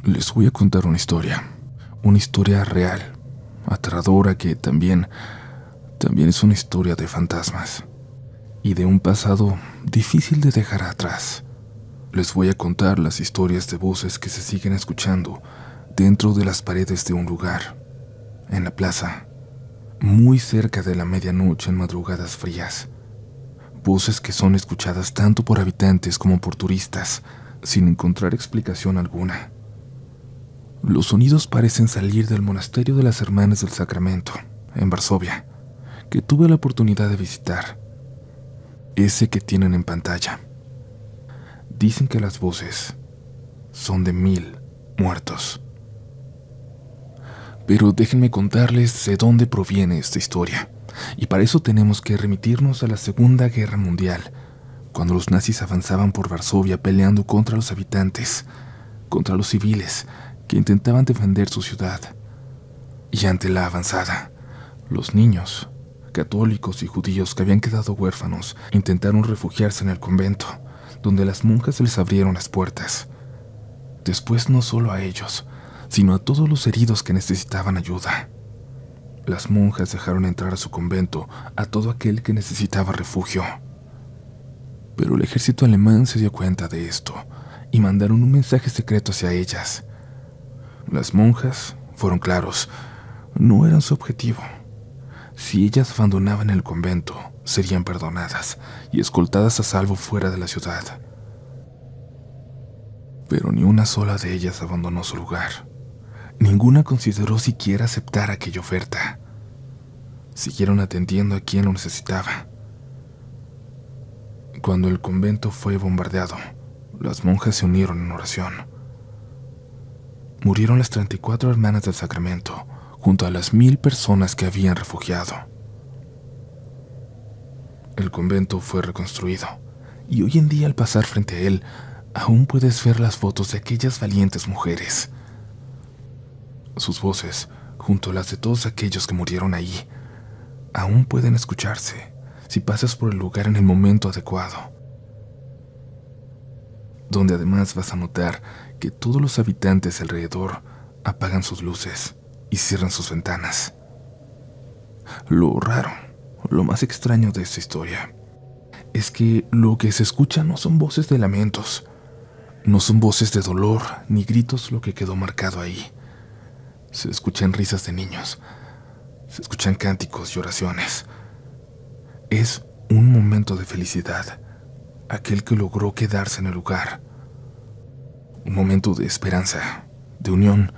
Les voy a contar una historia real, aterradora, que también es una historia de fantasmas y de un pasado difícil de dejar atrás. Les voy a contar las historias de voces que se siguen escuchando dentro de las paredes de un lugar, en la plaza, muy cerca de la medianoche en madrugadas frías. Voces que son escuchadas tanto por habitantes como por turistas, sin encontrar explicación alguna. Los sonidos parecen salir del monasterio de las Hermanas del Sacramento, en Varsovia, que tuve la oportunidad de visitar. Ese que tienen en pantalla. Dicen que las voces son de 1000 muertos. Pero déjenme contarles de dónde proviene esta historia. Y para eso tenemos que remitirnos a la Segunda Guerra Mundial, cuando los nazis avanzaban por Varsovia peleando contra los habitantes, contra los civiles que intentaban defender su ciudad. Y ante la avanzada, los niños, católicos y judíos que habían quedado huérfanos, intentaron refugiarse en el convento, donde las monjas les abrieron las puertas. Después no solo a ellos, sino a todos los heridos que necesitaban ayuda. Las monjas dejaron entrar a su convento a todo aquel que necesitaba refugio. Pero el ejército alemán se dio cuenta de esto y mandaron un mensaje secreto hacia ellas. Las monjas fueron claros, no eran su objetivo. Si ellas abandonaban el convento, serían perdonadas y escoltadas a salvo fuera de la ciudad. Pero ni una sola de ellas abandonó su lugar. Ninguna consideró siquiera aceptar aquella oferta. Siguieron atendiendo a quien lo necesitaba. Cuando el convento fue bombardeado, las monjas se unieron en oración. Murieron las 34 hermanas del Sacramento, junto a las 1000 personas que habían refugiado. El convento fue reconstruido, y hoy en día al pasar frente a él, aún puedes ver las fotos de aquellas valientes mujeres. Sus voces, junto a las de todos aquellos que murieron ahí, aún pueden escucharse si pasas por el lugar en el momento adecuado, donde además vas a notar que todos los habitantes alrededor apagan sus luces y cierran sus ventanas. Lo raro, lo más extraño de esta historia, es que lo que se escucha no son voces de lamentos, no son voces de dolor ni gritos lo que quedó marcado ahí. Se escuchan risas de niños, se escuchan cánticos y oraciones. Es un momento de felicidad, aquel que logró quedarse en el lugar. Un momento de esperanza, de unión,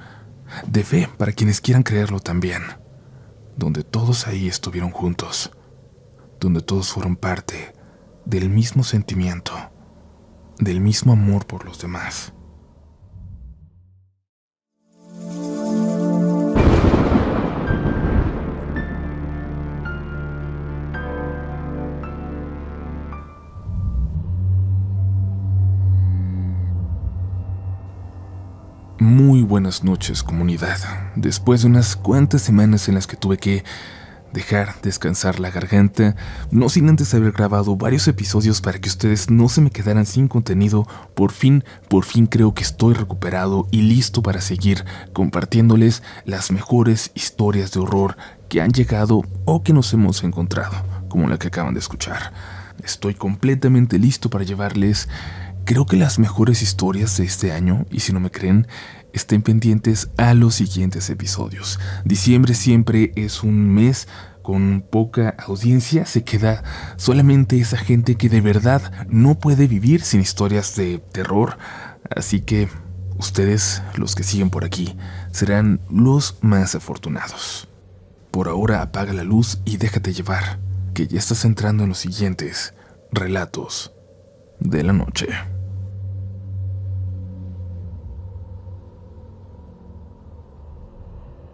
de fe para quienes quieran creerlo también, donde todos ahí estuvieron juntos, donde todos fueron parte del mismo sentimiento, del mismo amor por los demás. Muy buenas noches, comunidad. Después de unas cuantas semanas en las que tuve que dejar descansar la garganta, no sin antes haber grabado varios episodios para que ustedes no se me quedaran sin contenido, por fin creo que estoy recuperado y listo para seguir compartiéndoles las mejores historias de horror que han llegado o que nos hemos encontrado, como la que acaban de escuchar. Estoy completamente listo para llevarles, creo que las mejores historias de este año, y si no me creen, estén pendientes a los siguientes episodios. Diciembre siempre es un mes con poca audiencia, se queda solamente esa gente que de verdad no puede vivir sin historias de terror, así que ustedes, los que siguen por aquí, serán los más afortunados. Por ahora apaga la luz y déjate llevar, que ya estás entrando en los siguientes relatos de la noche.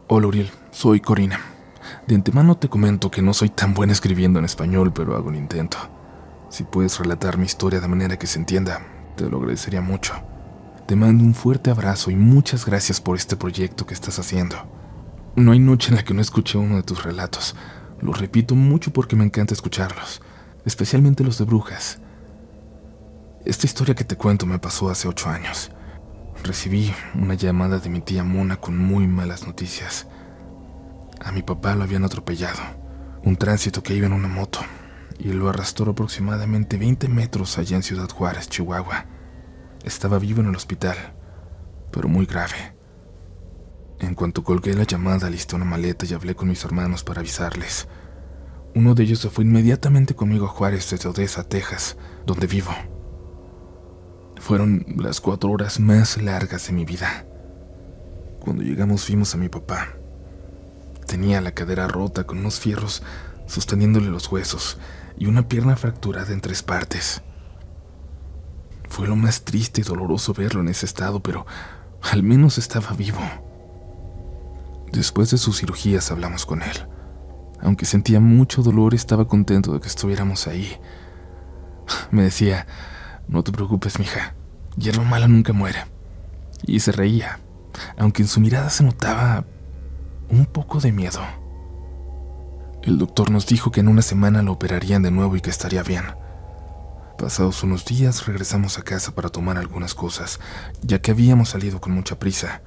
Hola Uriel, soy Corina. De antemano te comento que no soy tan buena escribiendo en español, pero hago un intento. Si puedes relatar mi historia de manera que se entienda, te lo agradecería mucho. Te mando un fuerte abrazo y muchas gracias por este proyecto que estás haciendo. No hay noche en la que no escuche uno de tus relatos. Los repito mucho porque me encanta escucharlos, especialmente los de brujas. Esta historia que te cuento me pasó hace 8 años. recibí una llamada de mi tía Mona con muy malas noticias. A mi papá lo habían atropellado, un tránsito que iba en una moto, y lo arrastró aproximadamente 20 metros allá en Ciudad Juárez, Chihuahua. Estaba vivo en el hospital, pero muy grave. En cuanto colgué la llamada, alisté una maleta y hablé con mis hermanos para avisarles. Uno de ellos se fue inmediatamente conmigo a Juárez desde Odessa, Texas, donde vivo. Fueron las 4 horas más largas de mi vida. Cuando llegamos vimos a mi papá. Tenía la cadera rota con unos fierros sosteniéndole los huesos y una pierna fracturada en 3 partes. Fue lo más triste y doloroso verlo en ese estado, pero al menos estaba vivo. Después de sus cirugías hablamos con él. Aunque sentía mucho dolor, estaba contento de que estuviéramos ahí. Me decía: no te preocupes, mija, hierba mala nunca muere. Y se reía, aunque en su mirada se notaba un poco de miedo. El doctor nos dijo que en una semana lo operarían de nuevo y que estaría bien. Pasados unos días regresamos a casa para tomar algunas cosas, ya que habíamos salido con mucha prisa.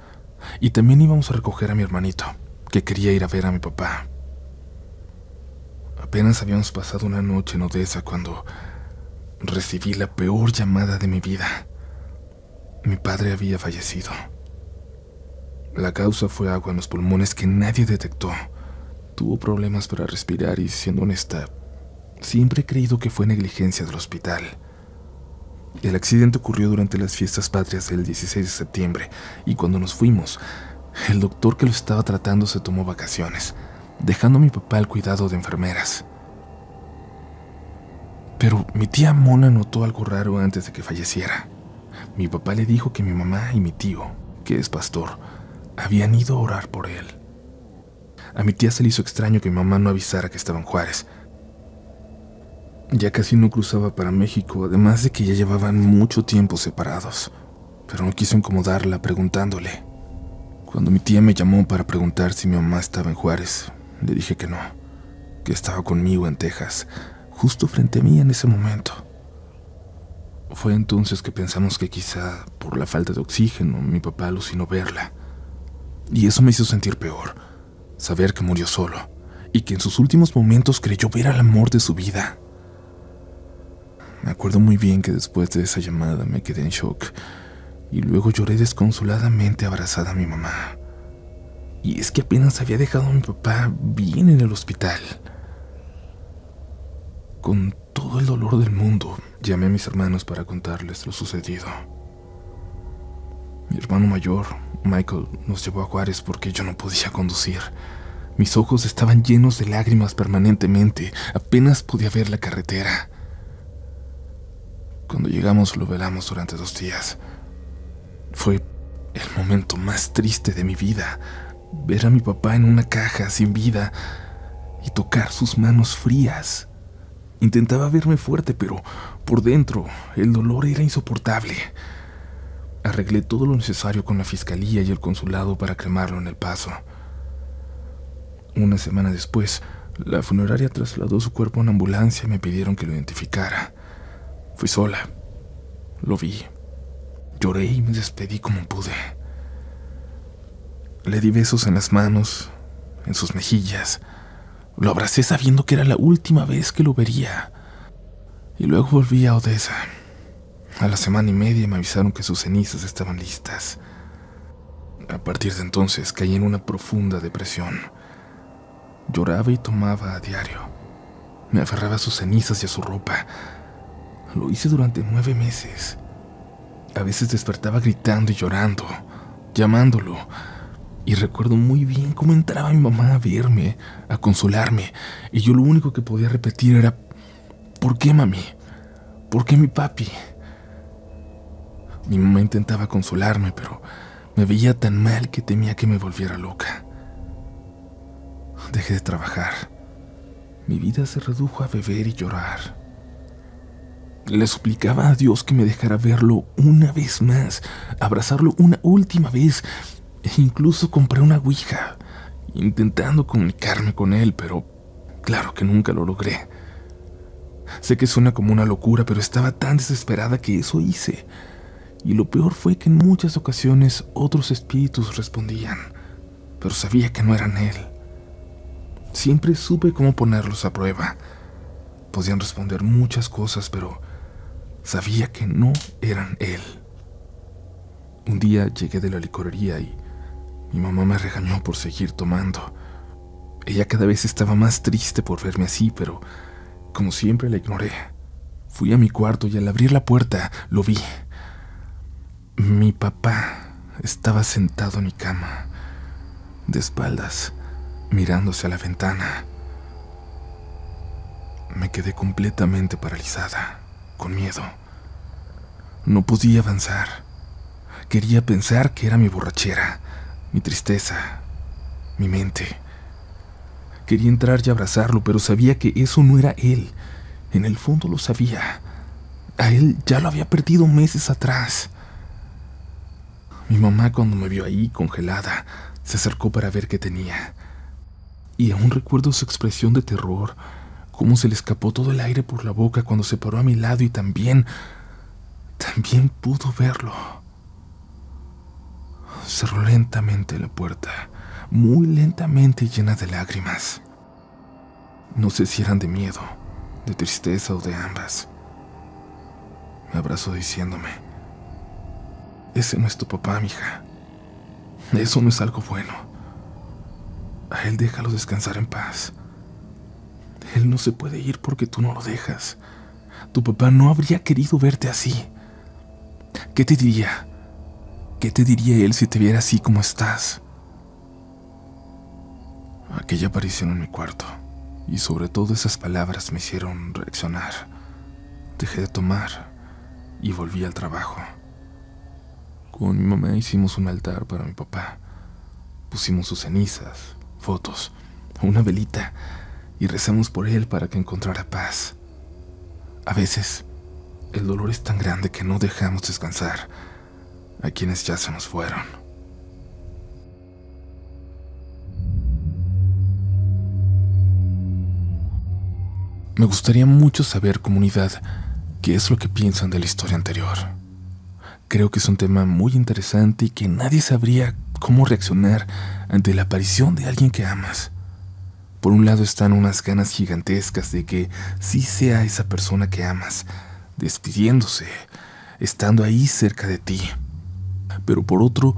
Y también íbamos a recoger a mi hermanito, que quería ir a ver a mi papá. Apenas habíamos pasado una noche en Odessa cuando recibí la peor llamada de mi vida. Mi padre había fallecido. La causa fue agua en los pulmones que nadie detectó. Tuvo problemas para respirar y, siendo honesta, siempre he creído que fue negligencia del hospital. El accidente ocurrió durante las fiestas patrias del 16 de septiembre y cuando nos fuimos, el doctor que lo estaba tratando se tomó vacaciones, dejando a mi papá al cuidado de enfermeras. Pero mi tía Mona notó algo raro antes de que falleciera. Mi papá le dijo que mi mamá y mi tío, que es pastor, habían ido a orar por él. A mi tía se le hizo extraño que mi mamá no avisara que estaba en Juárez. Ya casi no cruzaba para México, además de que ya llevaban mucho tiempo separados, pero no quiso incomodarla preguntándole. Cuando mi tía me llamó para preguntar si mi mamá estaba en Juárez, le dije que no, que estaba conmigo en Texas, justo frente a mí en ese momento. Fue entonces que pensamos que quizá por la falta de oxígeno mi papá alucinó verla. Y eso me hizo sentir peor, saber que murió solo, y que en sus últimos momentos creyó ver al amor de su vida. Me acuerdo muy bien que después de esa llamada me quedé en shock, y luego lloré desconsoladamente abrazada a mi mamá. Y es que apenas había dejado a mi papá bien en el hospital. Con todo el dolor del mundo, llamé a mis hermanos para contarles lo sucedido. Mi hermano mayor, Michael, nos llevó a Juárez porque yo no podía conducir. Mis ojos estaban llenos de lágrimas permanentemente, apenas podía ver la carretera. Cuando llegamos lo velamos durante 2 días. Fue el momento más triste de mi vida, ver a mi papá en una caja sin vida y tocar sus manos frías. Intentaba verme fuerte, pero por dentro el dolor era insoportable. Arreglé todo lo necesario con la fiscalía y el consulado para cremarlo en El Paso. Una semana después, la funeraria trasladó su cuerpo a una ambulancia y me pidieron que lo identificara. Fui sola. Lo vi. Lloré y me despedí como pude. Le di besos en las manos, en sus mejillas. Lo abracé sabiendo que era la última vez que lo vería. Y luego volví a Odessa. A la semana y media me avisaron que sus cenizas estaban listas. A partir de entonces caí en una profunda depresión. Lloraba y tomaba a diario. Me aferraba a sus cenizas y a su ropa. Lo hice durante 9 meses. A veces despertaba gritando y llorando, llamándolo. Y recuerdo muy bien cómo entraba mi mamá a verme, a consolarme. Y yo lo único que podía repetir era: ¿por qué, mami? ¿Por qué, mi papi? Mi mamá intentaba consolarme, pero me veía tan mal que temía que me volviera loca. Dejé de trabajar. Mi vida se redujo a beber y llorar. Le suplicaba a Dios que me dejara verlo una vez más, abrazarlo una última vez, e incluso compré una ouija, intentando comunicarme con él, pero claro que nunca lo logré. Sé que suena como una locura, pero estaba tan desesperada que eso hice. Y lo peor fue que en muchas ocasiones otros espíritus respondían, pero sabía que no eran él. Siempre supe cómo ponerlos a prueba. Podían responder muchas cosas, pero sabía que no eran él. Un día llegué de la licorería y mi mamá me regañó por seguir tomando. Ella cada vez estaba más triste por verme así, pero como siempre la ignoré. Fui a mi cuarto y al abrir la puerta lo vi. Mi papá estaba sentado en mi cama, de espaldas, mirándose a la ventana. Me quedé completamente paralizada, con miedo. No podía avanzar. Quería pensar que era mi borrachera, mi tristeza, mi mente. Quería entrar y abrazarlo, pero sabía que eso no era él. En el fondo lo sabía. A él ya lo había perdido meses atrás. Mi mamá, cuando me vio ahí congelada, se acercó para ver qué tenía. Y aún recuerdo su expresión de terror, cómo se le escapó todo el aire por la boca cuando se paró a mi lado y también pudo verlo. Cerró lentamente la puerta, muy lentamente y llena de lágrimas. No sé si eran de miedo, de tristeza o de ambas. Me abrazó diciéndome: ese no es tu papá, mija. Eso no es algo bueno. A él déjalo descansar en paz. Él no se puede ir porque tú no lo dejas. Tu papá no habría querido verte así. ¿Qué te diría? ¿Qué te diría él si te viera así como estás? Aquella aparición en mi cuarto, y sobre todo esas palabras, me hicieron reaccionar. Dejé de tomar y volví al trabajo. Con mi mamá hicimos un altar para mi papá. Pusimos sus cenizas, fotos, una velita y rezamos por él para que encontrara paz. A veces, el dolor es tan grande que no dejamos descansar a quienes ya se nos fueron. Me gustaría mucho saber, comunidad, qué es lo que piensan de la historia anterior. Creo que es un tema muy interesante y que nadie sabría cómo reaccionar ante la aparición de alguien que amas. Por un lado están unas ganas gigantescas de que sí sea esa persona que amas, despidiéndose, estando ahí cerca de ti. Pero por otro,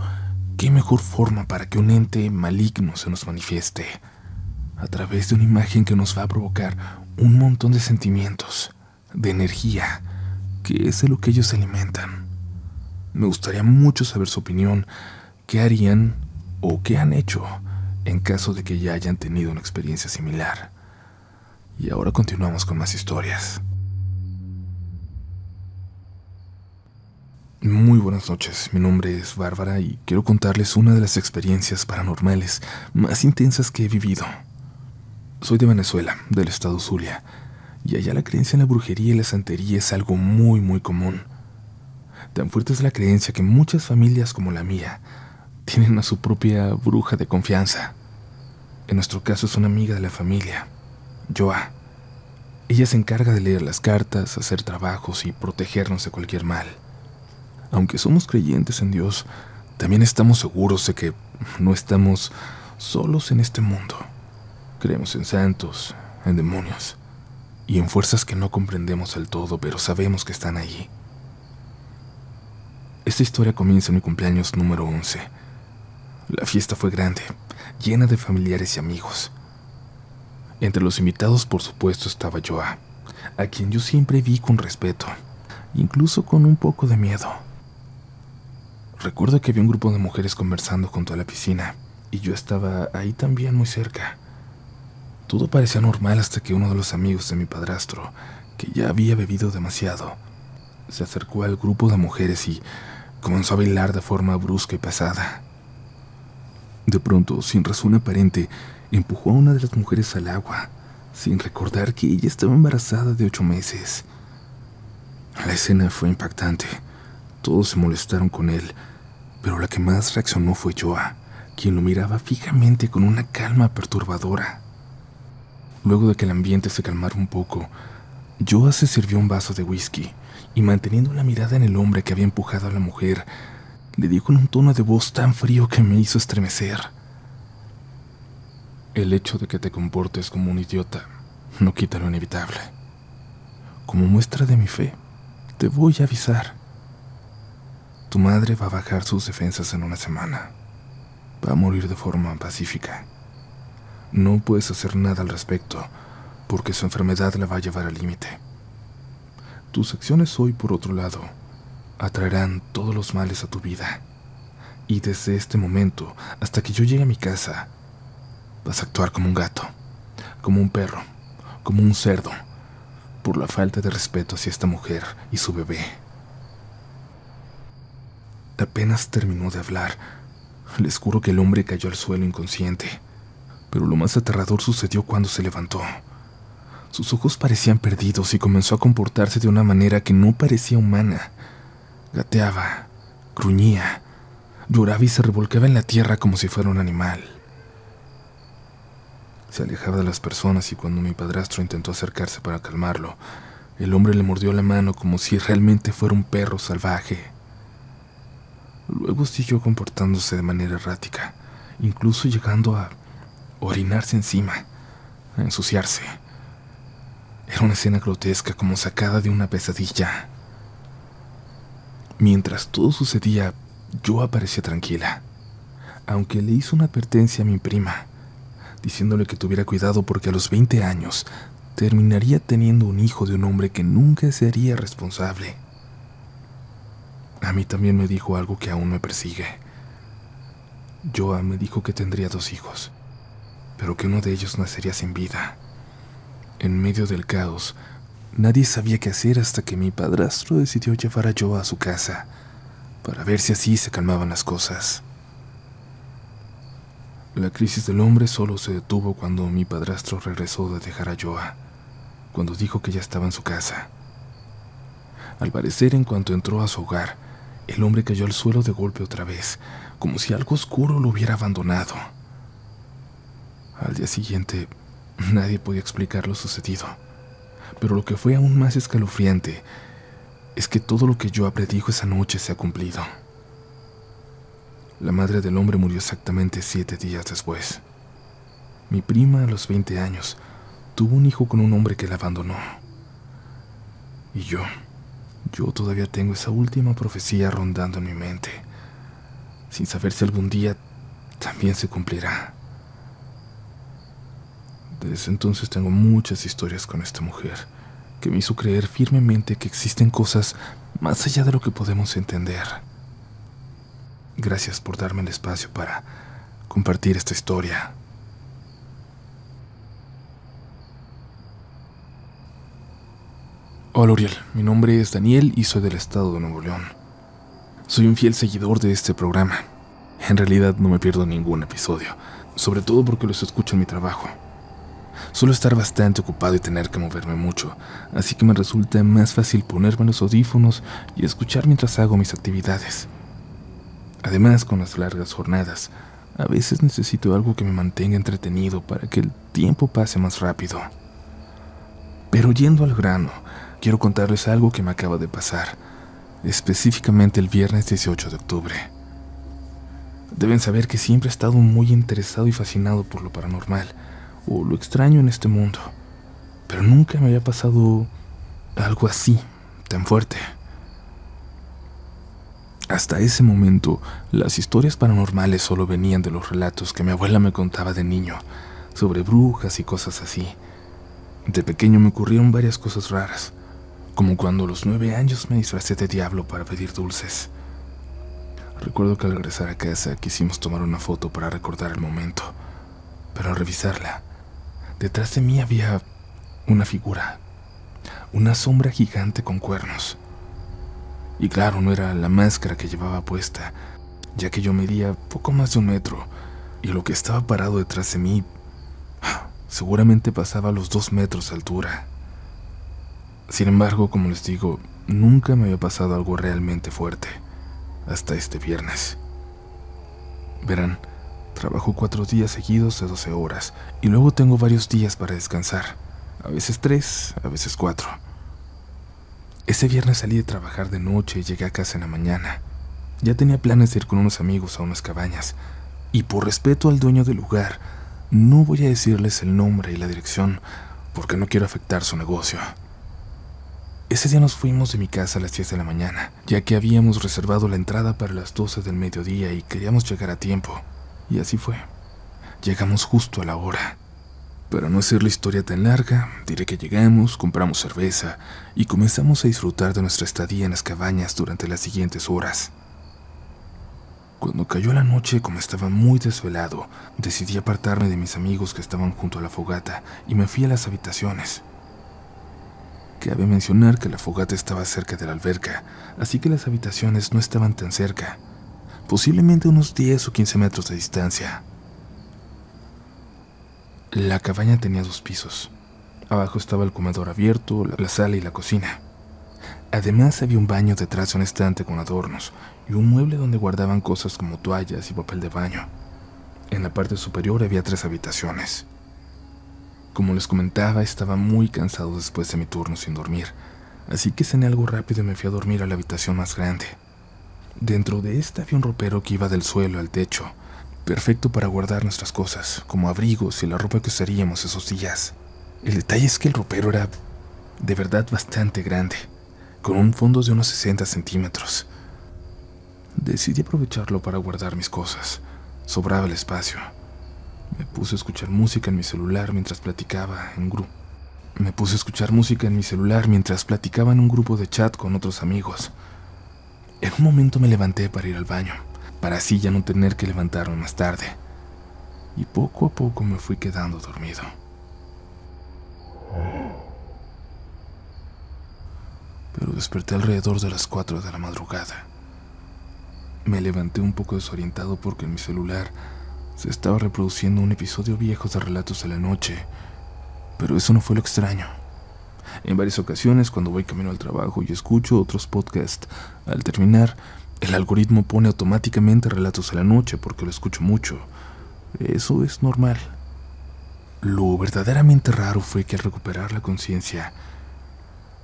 ¿qué mejor forma para que un ente maligno se nos manifieste? A través de una imagen que nos va a provocar un montón de sentimientos, de energía, que es de lo que ellos se alimentan. Me gustaría mucho saber su opinión, qué harían o qué han hecho en caso de que ya hayan tenido una experiencia similar. Y ahora continuamos con más historias. Muy buenas noches, mi nombre es Bárbara y quiero contarles una de las experiencias paranormales más intensas que he vivido. Soy de Venezuela, del estado Zulia, y allá la creencia en la brujería y la santería es algo muy común. Tan fuerte es la creencia que muchas familias como la mía tienen a su propia bruja de confianza. En nuestro caso es una amiga de la familia, Joa. Ella se encarga de leer las cartas, hacer trabajos y protegernos de cualquier mal. Aunque somos creyentes en Dios, también estamos seguros de que no estamos solos en este mundo. Creemos en santos, en demonios y en fuerzas que no comprendemos del todo, pero sabemos que están allí. Esta historia comienza en mi cumpleaños número 11. La fiesta fue grande, llena de familiares y amigos. Entre los invitados, por supuesto, estaba Joa, a quien yo siempre vi con respeto, incluso con un poco de miedo. Recuerdo que había un grupo de mujeres conversando junto a la piscina, y yo estaba ahí también muy cerca. Todo parecía normal hasta que uno de los amigos de mi padrastro, que ya había bebido demasiado, se acercó al grupo de mujeres y comenzó a bailar de forma brusca y pesada. De pronto, sin razón aparente, empujó a una de las mujeres al agua, sin recordar que ella estaba embarazada de 8 meses. La escena fue impactante. Todos se molestaron con él, pero la que más reaccionó fue Joa, quien lo miraba fijamente con una calma perturbadora. Luego de que el ambiente se calmara un poco, Joa se sirvió un vaso de whisky y, manteniendo la mirada en el hombre que había empujado a la mujer, le dijo en un tono de voz tan frío que me hizo estremecer: el hecho de que te comportes como un idiota no quita lo inevitable. Como muestra de mi fe, te voy a avisar. Tu madre va a bajar sus defensas en una semana. Va a morir de forma pacífica. No puedes hacer nada al respecto, porque su enfermedad la va a llevar al límite. Tus acciones hoy, por otro lado, atraerán todos los males a tu vida. Y desde este momento, hasta que yo llegue a mi casa, vas a actuar como un gato, como un perro, como un cerdo, por la falta de respeto hacia esta mujer y su bebé. Apenas terminó de hablar, les juro que el hombre cayó al suelo inconsciente, pero lo más aterrador sucedió cuando se levantó. Sus ojos parecían perdidos y comenzó a comportarse de una manera que no parecía humana. Gateaba, gruñía, lloraba y se revolcaba en la tierra como si fuera un animal. Se alejaba de las personas y cuando mi padrastro intentó acercarse para calmarlo, el hombre le mordió la mano como si realmente fuera un perro salvaje. Luego siguió comportándose de manera errática, incluso llegando a orinarse encima, a ensuciarse. Era una escena grotesca como sacada de una pesadilla. Mientras todo sucedía, yo aparecía tranquila, aunque le hizo una advertencia a mi prima, diciéndole que tuviera cuidado porque a los 20 años terminaría teniendo un hijo de un hombre que nunca se haría responsable. A mí también me dijo algo que aún me persigue. Joa me dijo que tendría 2 hijos, pero que uno de ellos nacería sin vida. En medio del caos, nadie sabía qué hacer hasta que mi padrastro decidió llevar a Joa a su casa, para ver si así se calmaban las cosas. La crisis del hombre solo se detuvo cuando mi padrastro regresó de dejar a Joa, cuando dijo que ya estaba en su casa. Al parecer, en cuanto entró a su hogar, el hombre cayó al suelo de golpe otra vez, como si algo oscuro lo hubiera abandonado. Al día siguiente, nadie podía explicar lo sucedido, pero lo que fue aún más escalofriante es que todo lo que Joa predijo esa noche se ha cumplido. La madre del hombre murió exactamente 7 días después. Mi prima, a los 20 años, tuvo un hijo con un hombre que la abandonó. Y yo todavía tengo esa última profecía rondando en mi mente, sin saber si algún día también se cumplirá. Desde entonces tengo muchas historias con esta mujer, que me hizo creer firmemente que existen cosas más allá de lo que podemos entender. Gracias por darme el espacio para compartir esta historia. Hola Uriel, mi nombre es Daniel y soy del estado de Nuevo León. Soy un fiel seguidor de este programa. En realidad no me pierdo ningún episodio, sobre todo porque los escucho en mi trabajo. Suelo estar bastante ocupado y tener que moverme mucho, así que me resulta más fácil ponerme los audífonos y escuchar mientras hago mis actividades. Además, con las largas jornadas, a veces necesito algo que me mantenga entretenido para que el tiempo pase más rápido. Pero yendo al grano, quiero contarles algo que me acaba de pasar, específicamente el viernes 18 de octubre. Deben saber que siempre he estado muy interesado y fascinado por lo paranormal, o lo extraño en este mundo, pero nunca me había pasado algo así, tan fuerte. Hasta ese momento, las historias paranormales solo venían de los relatos que mi abuela me contaba de niño, sobre brujas y cosas así. De pequeño me ocurrieron varias cosas raras, como cuando a los 9 años me disfracé de diablo para pedir dulces. Recuerdo que al regresar a casa quisimos tomar una foto para recordar el momento, pero al revisarla, detrás de mí había una figura, una sombra gigante con cuernos. Y claro, no era la máscara que llevaba puesta, ya que yo medía poco más de 1 metro, y lo que estaba parado detrás de mí seguramente pasaba los 2 metros de altura. Sin embargo, como les digo, nunca me había pasado algo realmente fuerte, hasta este viernes. Verán, trabajo 4 días seguidos de 12 horas, y luego tengo varios días para descansar, a veces 3, a veces 4. Ese viernes salí de trabajar de noche y llegué a casa en la mañana. Ya tenía planes de ir con unos amigos a unas cabañas, y por respeto al dueño del lugar, no voy a decirles el nombre y la dirección porque no quiero afectar su negocio. Ese día nos fuimos de mi casa a las 10 de la mañana, ya que habíamos reservado la entrada para las 12 del mediodía y queríamos llegar a tiempo. Y así fue. Llegamos justo a la hora. Para no hacer la historia tan larga, diré que llegamos, compramos cerveza y comenzamos a disfrutar de nuestra estadía en las cabañas durante las siguientes horas. Cuando cayó la noche, como estaba muy desvelado, decidí apartarme de mis amigos que estaban junto a la fogata y me fui a las habitaciones. Cabe mencionar que la fogata estaba cerca de la alberca, así que las habitaciones no estaban tan cerca, posiblemente unos 10 o 15 metros de distancia. La cabaña tenía 2 pisos. Abajo estaba el comedor abierto, la sala y la cocina. Además había un baño detrás de un estante con adornos y un mueble donde guardaban cosas como toallas y papel de baño. En la parte superior había 3 habitaciones. Como les comentaba, estaba muy cansado después de mi turno sin dormir, así que cené algo rápido y me fui a dormir a la habitación más grande. Dentro de esta había un ropero que iba del suelo al techo, perfecto para guardar nuestras cosas, como abrigos y la ropa que usaríamos esos días. El detalle es que el ropero era de verdad bastante grande, con un fondo de unos 60 centímetros. Decidí aprovecharlo para guardar mis cosas. Sobraba el espacio. Me puse a escuchar música en mi celular mientras platicaba en un grupo de chat con otros amigos. En un momento me levanté para ir al baño, para así ya no tener que levantarme más tarde. Y poco a poco me fui quedando dormido. Pero desperté alrededor de las 4 de la madrugada. Me levanté un poco desorientado porque en mi celular se estaba reproduciendo un episodio viejo de Relatos de la Noche, pero eso no fue lo extraño. En varias ocasiones, cuando voy camino al trabajo y escucho otros podcasts, al terminar, el algoritmo pone automáticamente Relatos de la Noche porque lo escucho mucho. Eso es normal. Lo verdaderamente raro fue que al recuperar la conciencia,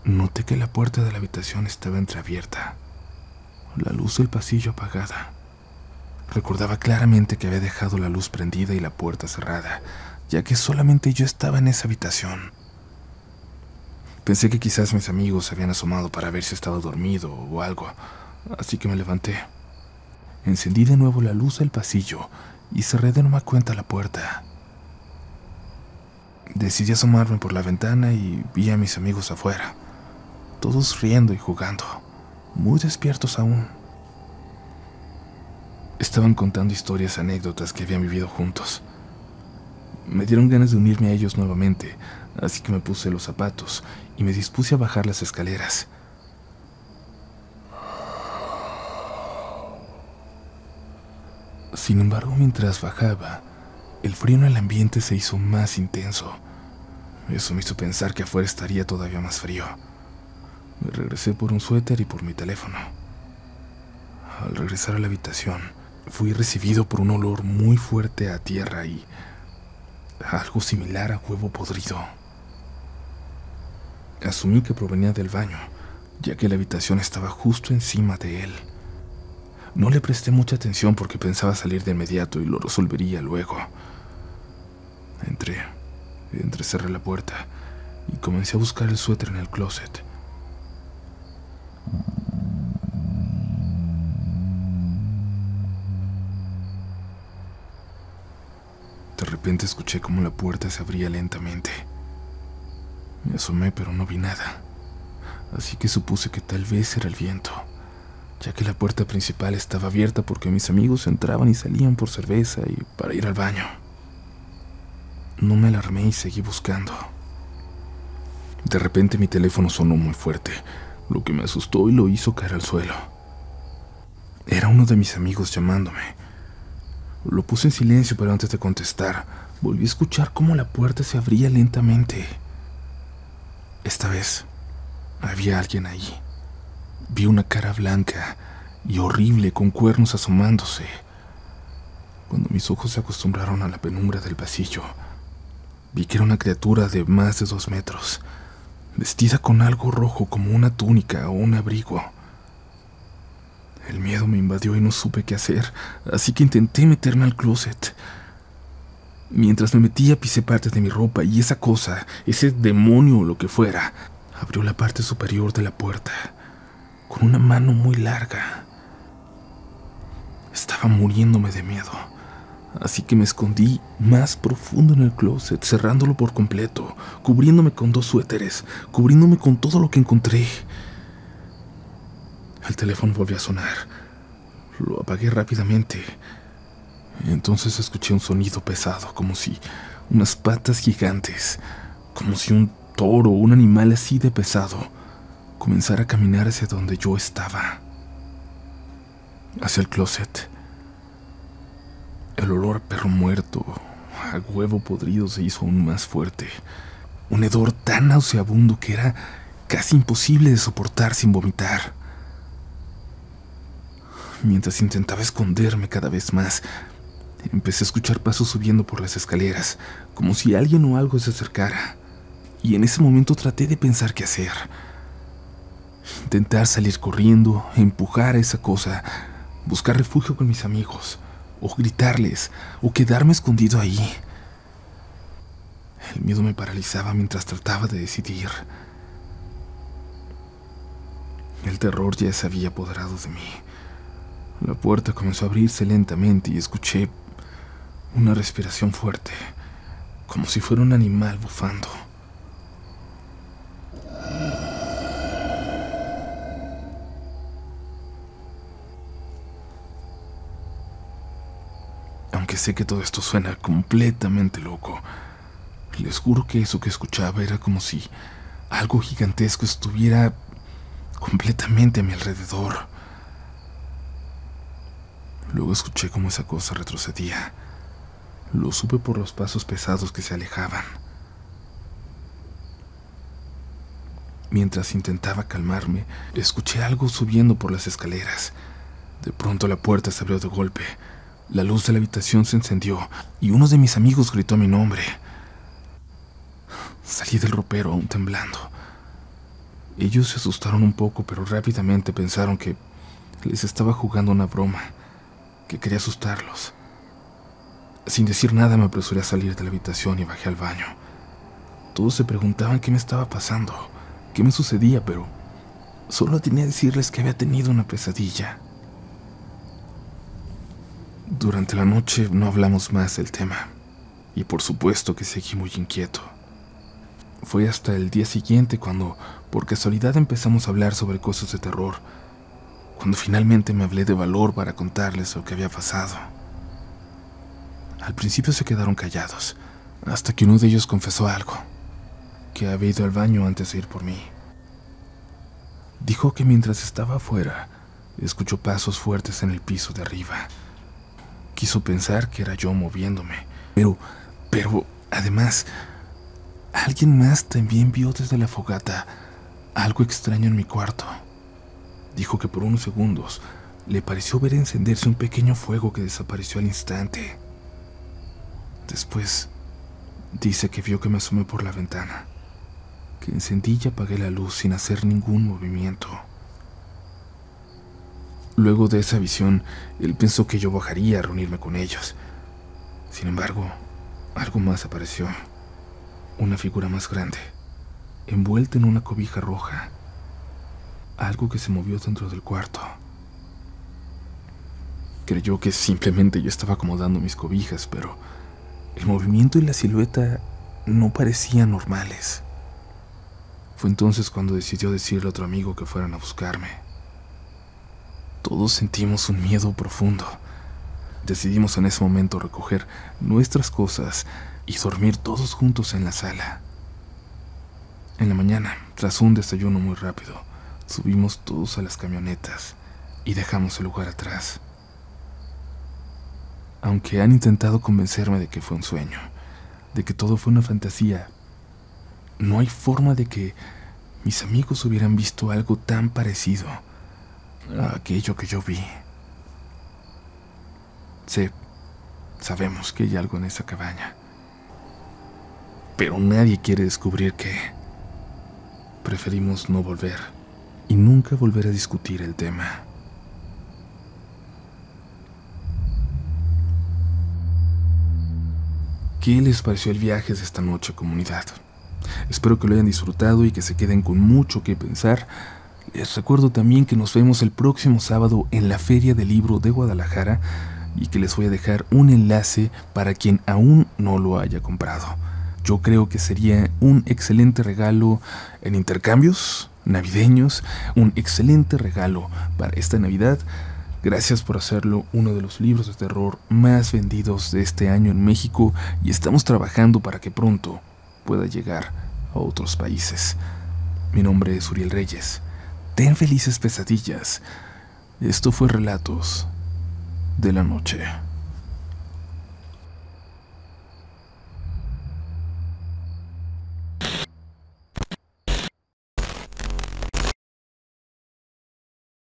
noté que la puerta de la habitación estaba entreabierta, la luz del pasillo apagada. Recordaba claramente que había dejado la luz prendida y la puerta cerrada, ya que solamente yo estaba en esa habitación. Pensé que quizás mis amigos se habían asomado para ver si estaba dormido o algo, así que me levanté. Encendí de nuevo la luz del pasillo y cerré de nueva cuenta la puerta. Decidí asomarme por la ventana y vi a mis amigos afuera, todos riendo y jugando, muy despiertos aún. Estaban contando historias, anécdotas que habían vivido juntos. Me dieron ganas de unirme a ellos nuevamente, así que me puse los zapatos y me dispuse a bajar las escaleras. Sin embargo, mientras bajaba, el frío en el ambiente se hizo más intenso. Eso me hizo pensar que afuera estaría todavía más frío. Me regresé por un suéter y por mi teléfono. Al regresar a la habitación, fui recibido por un olor muy fuerte a tierra y algo similar a huevo podrido. Asumí que provenía del baño, ya que la habitación estaba justo encima de él. No le presté mucha atención porque pensaba salir de inmediato y lo resolvería luego. Cerré la puerta y comencé a buscar el suéter en el closet. De repente escuché cómo la puerta se abría lentamente. Me asomé, pero no vi nada, así que supuse que tal vez era el viento, ya que la puerta principal estaba abierta porque mis amigos entraban y salían por cerveza y para ir al baño. No me alarmé y seguí buscando. De repente mi teléfono sonó muy fuerte, lo que me asustó y lo hizo caer al suelo. Era uno de mis amigos llamándome. Lo puse en silencio, pero antes de contestar, volví a escuchar cómo la puerta se abría lentamente. Esta vez, había alguien ahí. Vi una cara blanca y horrible con cuernos asomándose. Cuando mis ojos se acostumbraron a la penumbra del pasillo, Vi que era una criatura de más de 2 metros, vestida con algo rojo como una túnica o un abrigo. El miedo me invadió y no supe qué hacer, así que intenté meterme al closet. Mientras me metía pisé parte de mi ropa y esa cosa, ese demonio o lo que fuera, abrió la parte superior de la puerta con una mano muy larga. Estaba muriéndome de miedo, así que me escondí más profundo en el closet, cerrándolo por completo, cubriéndome con 2 suéteres, cubriéndome con todo lo que encontré. El teléfono volvió a sonar. Lo apagué rápidamente. Entonces escuché un sonido pesado, como si unas patas gigantes, como si un toro o un animal así de pesado comenzara a caminar hacia donde yo estaba, hacia el closet. El olor a perro muerto, a huevo podrido se hizo aún más fuerte. Un hedor tan nauseabundo que era casi imposible de soportar sin vomitar. Mientras intentaba esconderme cada vez más, empecé a escuchar pasos subiendo por las escaleras, como si alguien o algo se acercara. Y en ese momento traté de pensar qué hacer. Intentar salir corriendo, empujar a esa cosa, buscar refugio con mis amigos, o gritarles, o quedarme escondido ahí. El miedo me paralizaba mientras trataba de decidir. El terror ya se había apoderado de mí. La puerta comenzó a abrirse lentamente y escuché una respiración fuerte, como si fuera un animal bufando. Aunque sé que todo esto suena completamente loco, les juro que eso que escuchaba era como si algo gigantesco estuviera completamente a mi alrededor. Luego escuché cómo esa cosa retrocedía. Lo supe por los pasos pesados que se alejaban. Mientras intentaba calmarme, escuché algo subiendo por las escaleras. De pronto la puerta se abrió de golpe. La luz de la habitación se encendió y uno de mis amigos gritó mi nombre. Salí del ropero aún temblando. Ellos se asustaron un poco, pero rápidamente pensaron que les estaba jugando una broma, que quería asustarlos. Sin decir nada me apresuré a salir de la habitación y bajé al baño. Todos se preguntaban qué me estaba pasando, qué me sucedía, pero solo atiné a decirles que había tenido una pesadilla. Durante la noche no hablamos más del tema, y por supuesto que seguí muy inquieto. Fue hasta el día siguiente cuando, por casualidad, empezamos a hablar sobre cosas de terror, cuando finalmente me hablé de valor para contarles lo que había pasado. Al principio se quedaron callados, hasta que uno de ellos confesó algo, que había ido al baño antes de ir por mí. Dijo que mientras estaba afuera, escuchó pasos fuertes en el piso de arriba. Quiso pensar que era yo moviéndome, pero, además, alguien más también vio desde la fogata algo extraño en mi cuarto. Dijo que por unos segundos le pareció ver encenderse un pequeño fuego que desapareció al instante. Después, dice que vio que me asomé por la ventana, que encendí y apagué la luz sin hacer ningún movimiento. Luego de esa visión, él pensó que yo bajaría a reunirme con ellos. Sin embargo, algo más apareció. Una figura más grande, envuelta en una cobija roja. Algo que se movió dentro del cuarto. Creyó que simplemente yo estaba acomodando mis cobijas, pero el movimiento y la silueta no parecían normales. Fue entonces cuando decidió decirle a otro amigo que fueran a buscarme. Todos sentimos un miedo profundo. Decidimos en ese momento recoger nuestras cosas y dormir todos juntos en la sala. En la mañana, tras un desayuno muy rápido, subimos todos a las camionetas y dejamos el lugar atrás. Aunque han intentado convencerme de que fue un sueño, de que todo fue una fantasía, no hay forma de que mis amigos hubieran visto algo tan parecido a aquello que yo vi. Sabemos que hay algo en esa cabaña. pero nadie quiere descubrir que preferimos no volver y nunca volver a discutir el tema. ¿Qué les pareció el viaje de esta noche, comunidad? Espero que lo hayan disfrutado y que se queden con mucho que pensar. Les recuerdo también que nos vemos el próximo sábado en la Feria del Libro de Guadalajara y que les voy a dejar un enlace para quien aún no lo haya comprado. Yo creo que sería un excelente regalo en intercambios navideños, un excelente regalo para esta Navidad. Gracias por hacerlo uno de los libros de terror más vendidos de este año en México y estamos trabajando para que pronto pueda llegar a otros países. Mi nombre es Uriel Reyes. Ten felices pesadillas. Esto fue Relatos de la Noche.